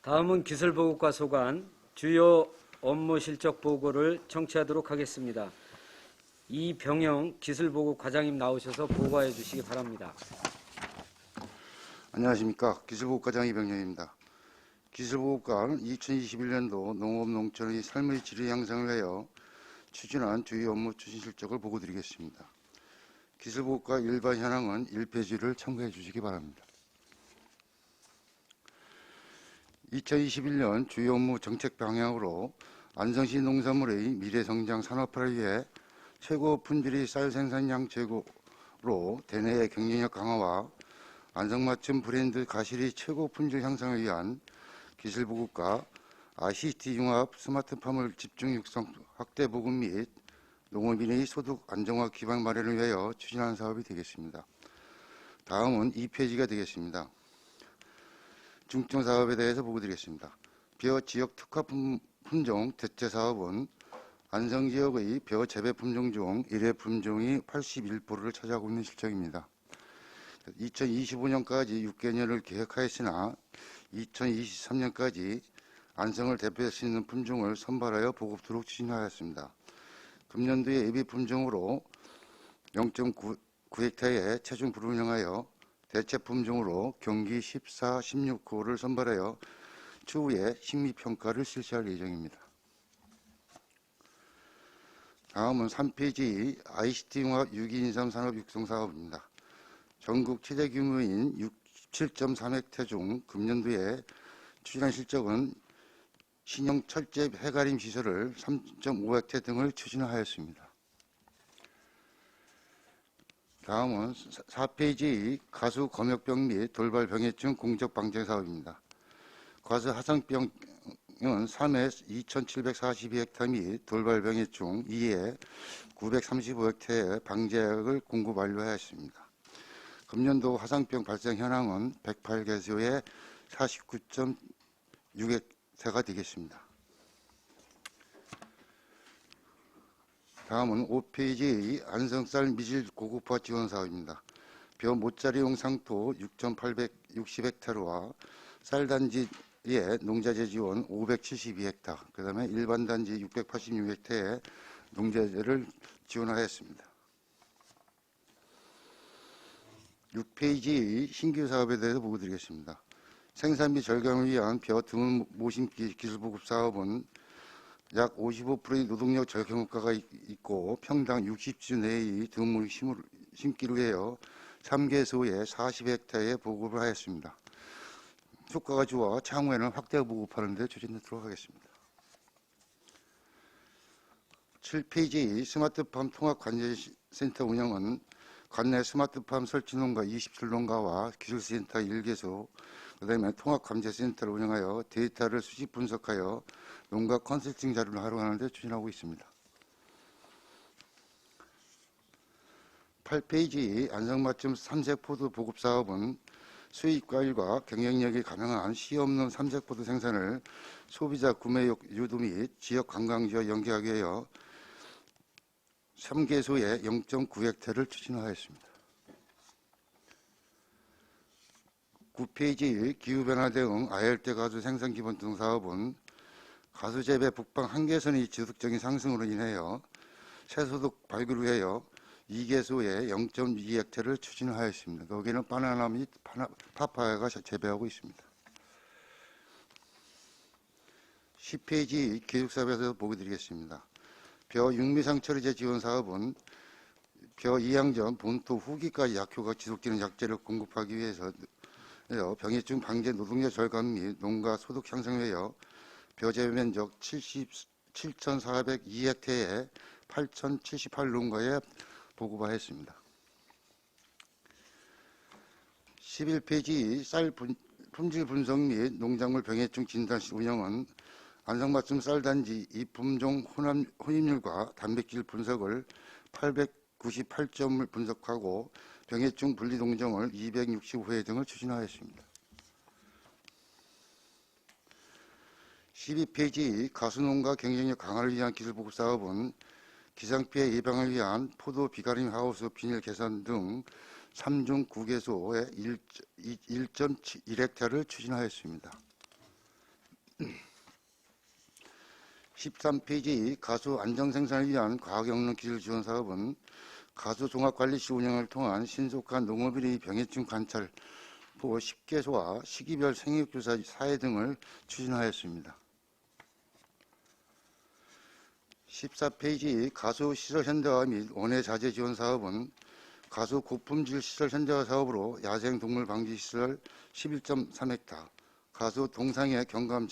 다음은 기술보고과 소관 주요 업무 실적 보고를 청취하도록 하겠습니다. 이병영 기술보고 과장님 나오셔서 보고해 주시기 바랍니다. 안녕하십니까. 기술보고과장 이병영입니다. 기술보고과는 2021년도 농업 농촌의 삶의 질의 향상을 위하여 추진한 주요 업무 추진 실적을 보고드리겠습니다. 기술보고과 일반 현황은 1페이지를 참고해 주시기 바랍니다. 2021년 주요 업무 정책 방향으로 안성시 농산물의 미래성장 산업화를 위해 최고 품질의 쌀 생산량 제고로 대내의 경쟁력 강화와 안성맞춤 브랜드 가실의 최고 품질 향상을 위한 기술보급과 ICT 융합 스마트팜을 집중 육성 확대 보급 및 농업인의 소득 안정화 기반 마련을 위하여 추진하는 사업이 되겠습니다. 다음은 2페이지가 되겠습니다. 중점 사업에 대해서 보고드리겠습니다. 벼 지역 특화 품종 대체 사업은 안성 지역의 벼 재배 품종 중 1회 품종이 81%를 차지하고 있는 실정입니다. 2025년까지 6개년을 계획하였으나 2023년까지 안성을 대표할 수 있는 품종을 선발하여 보급토록 추진하였습니다. 금년도에 예비 품종으로 0.9헥타르에 체중 불운영하여 대체 품종으로 경기 14, 16호를 선발하여 추후에 식미평가를 실시할 예정입니다. 다음은 3페이지 ICT 융합 유기인삼 산업 육성 사업입니다. 전국 최대 규모인 67.3헥타 중 금년도에 추진한 실적은 신형 철제 해가림 시설을 3.5헥타 등을 추진하였습니다. 다음은 4페이지 가수 검역병 및 돌발 병해충 공적 방제 사업입니다. 가수 하상병은 3회 2,742헥타 및 돌발 병해충 2회 935헥타의 방제약을 공급 완료하였습니다. 금년도 화상병 발생 현황은 108개소에 49.6헥타가 되겠습니다. 다음은 5페이지의 안성쌀 미질 고급화 지원 사업입니다. 벼 모짜리용 상토 6,860헥타르와 쌀단지의 농자재 지원 572헥타, 그 다음에 일반 단지 686헥타의 농자재를 지원하였습니다. 6페이지의 신규 사업에 대해서 보고드리겠습니다. 생산비 절감을 위한 벼 드문 모심기 기술보급 사업은 약 55%의 노동력 절감 효과가 있고 평당 60주 내의 드문 심기를 위하여 3개소에 40헥타에 보급을 하였습니다. 효과가 좋아 향후에는 확대 보급하는 데 추진하도록 하겠습니다. 7페이지 스마트팜 통합관제센터 운영은 관내 스마트팜 설치농가 27농가와 기술센터 1개소, 그 다음에 통합감제센터를 운영하여 데이터를 수집 분석하여 농가 컨설팅 자료를 활용하는 데 추진하고 있습니다. 8페이지 안성맞춤 삼색포도 보급사업은 수익과일과 경쟁력이 가능한 시 없는 삼색포도 생산을 소비자 구매 유도 및 지역 관광지와 연계하기 위하여 3개소에 0.9헥타를 추진하였습니다. 9페이지 기후변화 대응 아열대 가수 생산 기본 등 사업은 가수 재배 북방 한계선의 지속적인 상승으로 인하여 새소득 발굴을 위하여 2개소에 0.2헥타를 추진하였습니다. 거기는 바나나 및 파파야가 재배하고 있습니다. 10페이지 기술사업에서 보여드리겠습니다. 벼 육미상 처리제 지원 사업은 벼 이항전 본토 후기까지 약효가 지속되는 약재를 공급하기 위해서 병해충 방제 노동력 절감 및 농가 소득 향상을 위하여 벼 재배 면적 77,402헥타에 8,078농가에 보급하였습니다. 11페이지 쌀 품질 분석 및 농작물 병해충 진단실 운영은 안성맞춤 쌀단지 이 품종 혼입률과 단백질 분석을 898점을 분석하고 병해충 분리 농정을 265회 등을 추진하였습니다. 12페이지 가수농가 경쟁력 강화를 위한 기술보급 사업은 기상피해 예방을 위한 포도 비가림 하우스 비닐 개선 등 3중 9개소에 1.1헥타를 추진하였습니다. (13페이지) 가수 안정생산을 위한 과학영농 기술 지원 사업은 가수 종합관리시 운영을 통한 신속한 농업인의 병해충 관찰, 보 10개소와 시기별 생육조사 사회 등을 추진하였습니다. 14페이지 가수 시설 현대화 및 원예 자재 지원 사업은 가수 고품질 시설 현대화 사업으로 야생 동물 방지 시설 11.3헥타, 가수 동상의 경감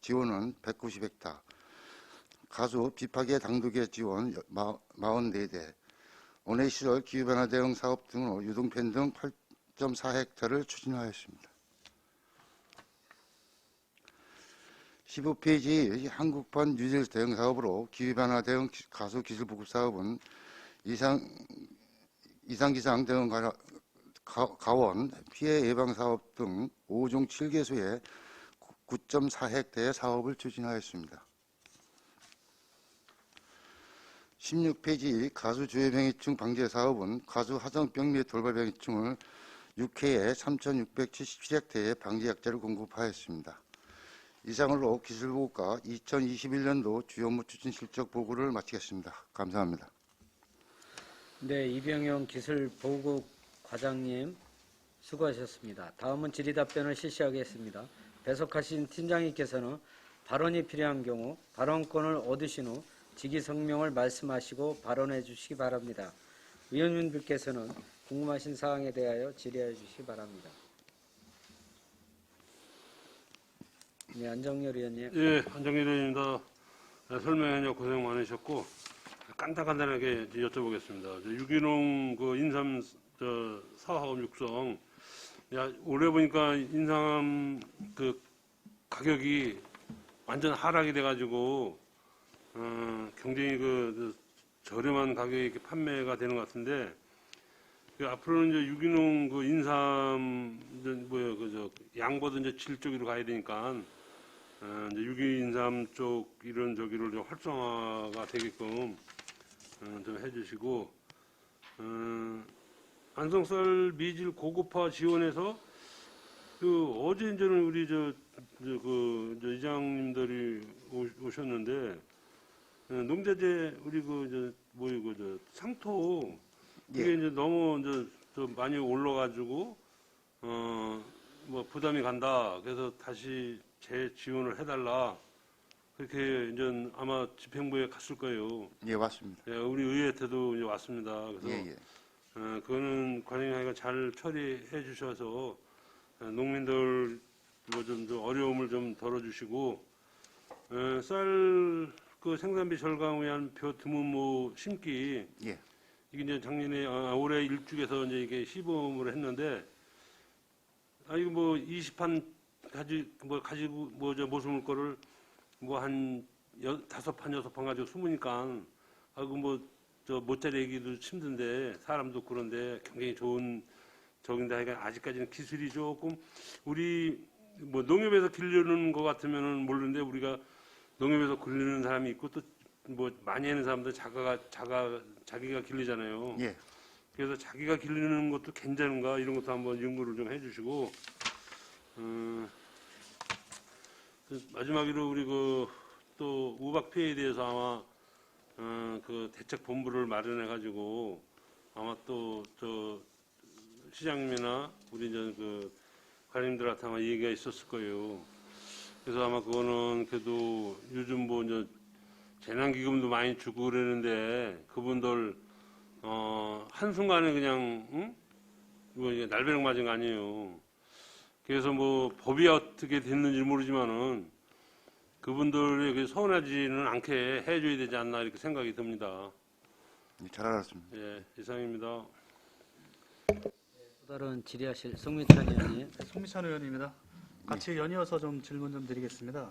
지원은 190헥타, 가수 비파계 당도계 지원 44대, 원예 시설 기후변화 대응 사업 등으로 유동편 등 8.4헥타를 추진하였습니다. 15페이지 한국판 뉴딜 대응 사업으로 기후변화 대응 가수 기술 보급 사업은 이상기상 대응 가원 피해 예방 사업 등 5종 7개소에 9.4헥타의 사업을 추진하였습니다. 16페이지 가수 주요병해충 방제 사업은 가수 화성병 및 돌발병해충을 6회에 3,677헥타의 방지 약자를 공급하였습니다. 이상으로 기술보고과 2021년도 주요 업무 추진 실적 보고를 마치겠습니다. 감사합니다. 네, 이병영 기술보국 과장님 수고하셨습니다. 다음은 질의답변을 실시하겠습니다. 배석하신 팀장님께서는 발언이 필요한 경우 발언권을 얻으신 후 직위성명을 말씀하시고 발언해 주시기 바랍니다. 위원님들께서는 궁금하신 사항에 대하여 질의해 주시기 바랍니다. 네, 안정열 의원님. 예, 안정열 의원입니다. 설명에 고생 많으셨고 간단하게 여쭤보겠습니다. 유기농 그 인삼 사업 육성, 올해 보니까 인삼 그 가격이 완전 하락이 돼가지고 굉장히 그 저렴한 가격에 이렇게 판매가 되는 것 같은데, 앞으로는 이제 유기농 그 인삼 양보도 이제 질 쪽으로 가야 되니까 이제 유기인삼 쪽 이런 저기를 좀 활성화가 되게끔 좀 해주시고, 안성쌀 미질 고급화 지원해서 어제 이제는 우리 이장님들이 오셨는데, 농자재 우리 상토 이게 이제 너무 좀 많이 올라가지고 뭐 부담이 간다. 그래서 다시 재지원을 해달라. 그렇게 이제 아마 집행부에 갔을 거예요. 예, 맞습니다. 예, 우리 의회한테도 이제 왔습니다. 그래서 그거는 관행하기가 잘 처리해 주셔서 농민들 뭐 좀 어려움을 좀 덜어주시고, 쌀 그 생산비 절감을 위한 벼 드문모 심기, 예. 이게 이제 작년에 올해 일축에서 이제 이게 시범을 했는데, 이거 뭐 20판 가지고 모스물 거를 뭐 한 5판 6판 가지고 숨으니까 못자리 얘기도 힘든데 사람도 그런데 굉장히 좋은 적인데 하여간 아직까지는 기술이 조금 우리 뭐 농협에서 기르는 것 같으면은 모르는데, 우리가 농협에서 기르는 사람이 있고 또 뭐 많이 하는 사람들 자기가 기르잖아요. 예. 그래서 자기가 기르는 것도 괜찮은가 이런 것도 한번 연구를 좀 해주시고, 마지막으로 우리 또 우박 피해에 대해서 아마 그 대책 본부를 마련해 가지고 아마 또 시장님이나 우리 관님들한테 아마 얘기가 있었을 거예요. 그래서 아마 그거는 그래도 요즘 뭐 재난기금도 많이 주고 그러는데 그분들 한순간에 그냥 이거 날벼락 맞은 거 아니에요. 그래서 뭐 법이 어떻게 됐는지 모르지만은 그분들에게 서운하지는 않게 해줘야 되지 않나 이렇게 생각이 듭니다. 잘 알았습니다. 예, 이상입니다. 또 다른 질의하실 송미찬 의원님. 송미찬 의원입니다. 같이 연이어서 좀 질문 좀 드리겠습니다.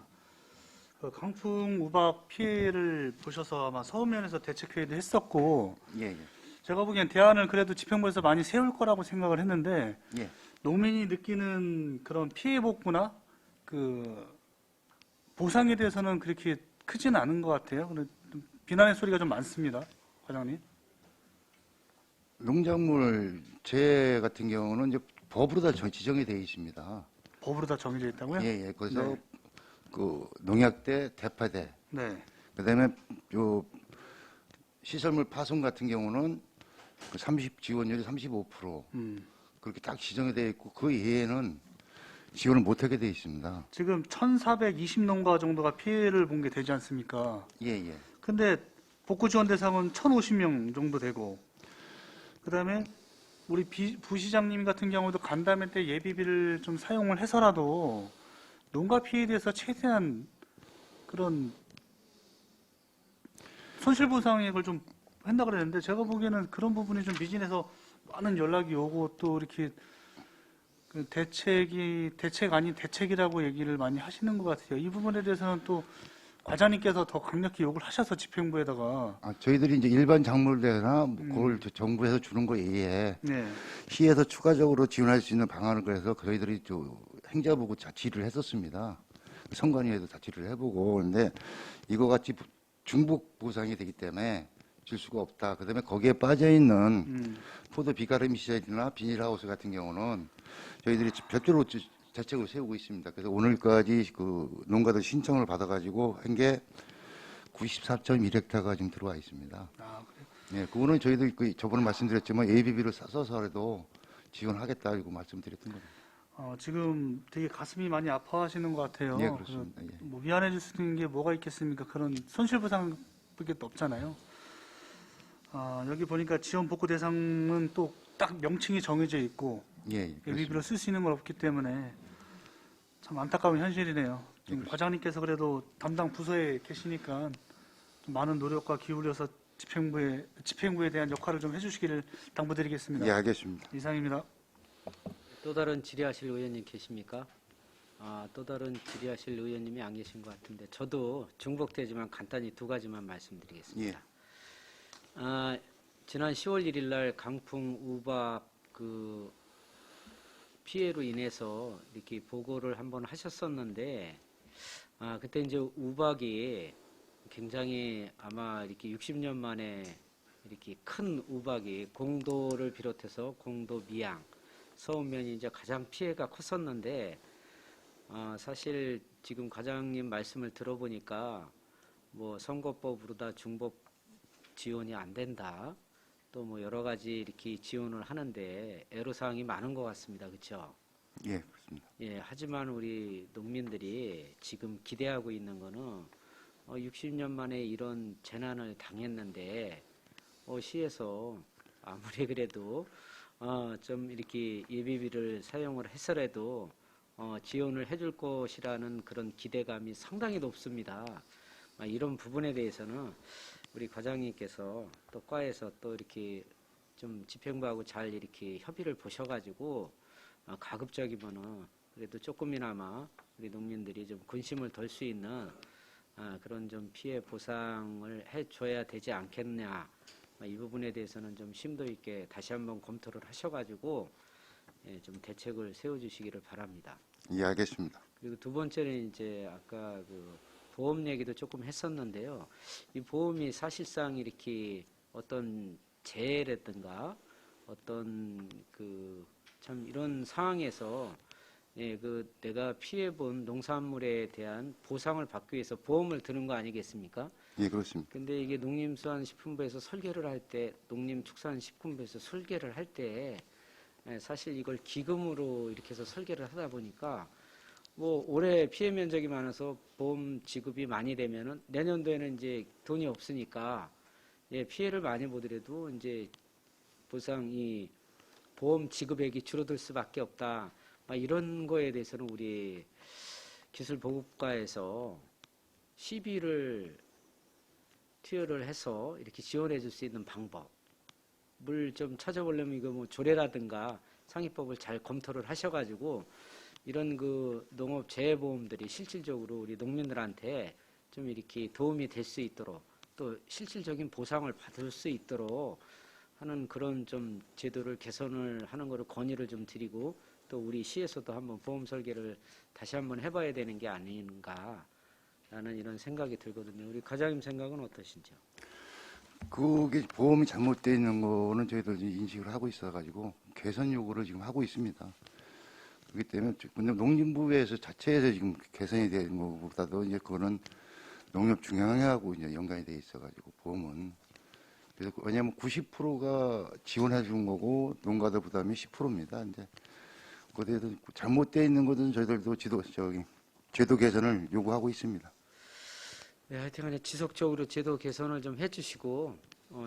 강풍 우박 피해를 보셔서 아마 서울면에서 대책회의도 했었고, 예. 제가 보기엔 대안을 그래도 집행부에서 많이 세울 거라고 생각을 했는데, 예. 농민이 느끼는 그런 피해 복구나 그 보상에 대해서는 그렇게 크지는 않은 것 같아요. 비난의 소리가 좀 많습니다, 과장님. 농작물 재해 같은 경우는 이제 법으로 다 지정이 되어 있습니다. 법으로 다 정해져 있다고요? 예. 그래서 네. 그 농약대, 대파대, 네. 그다음에 요 시설물 파손 같은 경우는 그 30 지원율이 35% 그렇게 딱 지정이 되어 있고 그 이외에는 지원을 못하게 되어 있습니다. 지금 1,420농가 정도가 피해를 본 게 되지 않습니까? 예, 예. 근데 복구 지원 대상은 1,050명 정도 되고, 그다음에 우리 부시장님 같은 경우도 간담회 때 예비비를 좀 사용을 해서라도 농가 피해에 대해서 최대한 그런 손실보상액을 좀 한다 그랬는데 제가 보기에는 그런 부분이 좀 미진해서 많은 연락이 오고 또 이렇게 그 대책 아닌 대책이라고 얘기를 많이 하시는 것 같아요. 이 부분에 대해서는 또 과장님께서 더 강력히 욕을 하셔서 집행부에다가 저희들이 이제 일반 작물대나 그걸 정부에서 주는 거 이외에 네. 시에서 추가적으로 지원할 수 있는 방안을 그래서 저희들이 행자보고 자치를 했었습니다. 선관위에도 자치를 해보고 그런데 이거 같이 중복 보상이 되기 때문에 줄 수가 없다. 그다음에 거기에 빠져 있는 포도 비가림 시설이나 비닐하우스 같은 경우는 저희들이 별도로 대책을 세우고 있습니다. 그래서 오늘까지 그 농가들 신청을 받아가지고 한 게 94.1헥타가 지금 들어와 있습니다. 아, 그래요? 예, 그거는 저희들 저번에 말씀드렸지만 ABB를 써서라도 지원하겠다 이거 말씀드렸던 겁니다. 지금 되게 가슴이 많이 아파하시는 것 같아요. 예, 그렇습니다. 예. 뭐 미안해질 수 있는 게 뭐가 있겠습니까? 그런 손실보상밖에 없잖아요. 여기 보니까 지원 복구 대상은 또 딱 명칭이 정해져 있고 예, 예비비로 쓸 수 있는 건 없기 때문에 참 안타까운 현실이네요. 지금 과장님께서 그래도 담당 부서에 계시니까 좀 많은 노력과 기울여서 집행부에 대한 역할을 좀 해주시기를 당부드리겠습니다. 예, 알겠습니다. 이상입니다. 또 다른 질의하실 의원님 계십니까? 또 다른 질의하실 의원님이 안 계신 것 같은데 저도 중복되지만 간단히 두 가지만 말씀드리겠습니다. 지난 10월 1일 날 강풍 우박 그 피해로 인해서 이렇게 보고를 한번 하셨었는데 그때 이제 우박이 굉장히 아마 이렇게 60년 만에 이렇게 큰 우박이 공도를 비롯해서 공도 미양 서운면이 이제 가장 피해가 컸었는데 사실 지금 과장님 말씀을 들어보니까 뭐 선거법으로다 중복 지원이 안 된다. 또 뭐 여러 가지 이렇게 지원을 하는데 애로사항이 많은 것 같습니다. 그렇죠? 예, 그렇습니다. 예, 하지만 우리 농민들이 지금 기대하고 있는 거는 60년 만에 이런 재난을 당했는데 시에서 아무리 그래도 좀 이렇게 예비비를 사용을 해서라도 지원을 해줄 것이라는 그런 기대감이 상당히 높습니다. 이런 부분에 대해서는 우리 과장님께서 또 과에서 또 이렇게 좀 집행부하고 잘 이렇게 협의를 보셔가지고 가급적이면은 그래도 조금이나마 우리 농민들이 좀 근심을 덜 수 있는 그런 좀 피해 보상을 해줘야 되지 않겠냐. 이 부분에 대해서는 좀 심도 있게 다시 한번 검토를 하셔가지고 좀 대책을 세워주시기를 바랍니다. 예, 알겠습니다. 그리고 두 번째는 이제 아까 그 보험 얘기도 조금 했었는데요. 이 보험이 사실상 이렇게 어떤 재해라든가 어떤 그 참 이런 상황에서 그 내가 피해본 농산물에 대한 보상을 받기 위해서 보험을 드는 거 아니겠습니까? 예, 그렇습니다. 근데 이게 농림수산식품부에서 설계를 할 때, 농림축산식품부에서 설계를 할 때 사실 이걸 기금으로 이렇게 해서 설계를 하다 보니까 뭐 올해 피해 면적이 많아서 보험 지급이 많이 되면은 내년도에는 이제 돈이 없으니까 피해를 많이 보더라도 이제 보상이 보험 지급액이 줄어들 수밖에 없다. 이런 거에 대해서는 우리 기술보급과에서 시비를 투여를 해서 이렇게 지원해 줄 수 있는 방법을 좀 찾아보려면 이거 뭐 조례라든가 상위법을 잘 검토를 하셔가지고 이런 그 농업 재해보험들이 실질적으로 우리 농민들한테 좀 이렇게 도움이 될 수 있도록 또 실질적인 보상을 받을 수 있도록 하는 그런 좀 제도를 개선을 하는 거를 건의를 좀 드리고 또 우리 시에서도 한번 보험 설계를 다시 한번 해봐야 되는 게 아닌가라는 이런 생각이 들거든요. 우리 과장님 생각은 어떠신지요? 그게 보험이 잘못되어 있는 거는 저희도 인식을 하고 있어가지고 개선 요구를 지금 하고 있습니다. 그렇기 때문에 근데 농림부에서 자체에서 지금 개선이 되는 것보다도 이제 그거는 농협 중앙회하고 이제 연관이 돼 있어가지고 보험은 그래서 왜냐하면 90%가 지원해 준 거고 농가들 부담이 10%입니다. 이제 그거에 대해서 잘못되어 있는 것은 저희들도 제도 개선을 요구하고 있습니다. 네, 하여튼간에 지속적으로 제도 개선을 좀 해주시고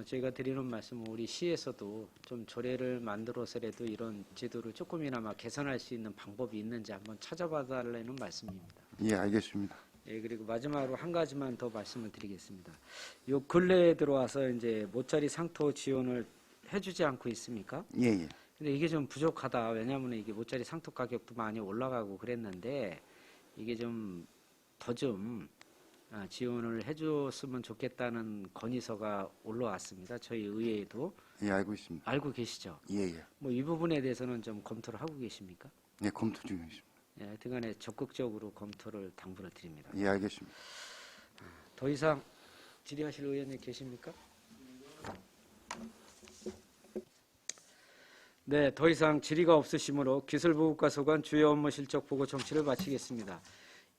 저희가 드리는 말씀은 우리 시에서도 좀 조례를 만들어서라도 이런 제도를 조금이나마 개선할 수 있는 방법이 있는지 한번 찾아봐 달라는 말씀입니다. 예, 알겠습니다. 예, 그리고 마지막으로 한 가지만 더 말씀을 드리겠습니다. 요 근래에 들어와서 이제 모짜리 상토 지원을 해주지 않고 있습니까? 예, 예. 근데 이게 좀 부족하다. 왜냐하면 이게 모짜리 상토 가격도 많이 올라가고 그랬는데 이게 좀 더 좀 지원을 해줬으면 좋겠다는 건의서가 올라왔습니다. 저희 의회에도 예, 알고 있습니다. 알고 계시죠? 예, 예. 뭐 이 부분에 대해서는 좀 검토를 하고 계십니까? 예, 검토 중이십니다. 예, 하여튼간에 적극적으로 검토를 당부를 드립니다. 예, 알겠습니다. 더 이상 질의하실 의원님 계십니까? 네, 더 이상 질의가 없으시므로 기술보급과 소관 주요 업무 실적 보고 청취를 마치겠습니다.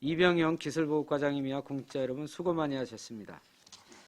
이병영 기술보급과장님이와 공직자 여러분 수고 많이 하셨습니다.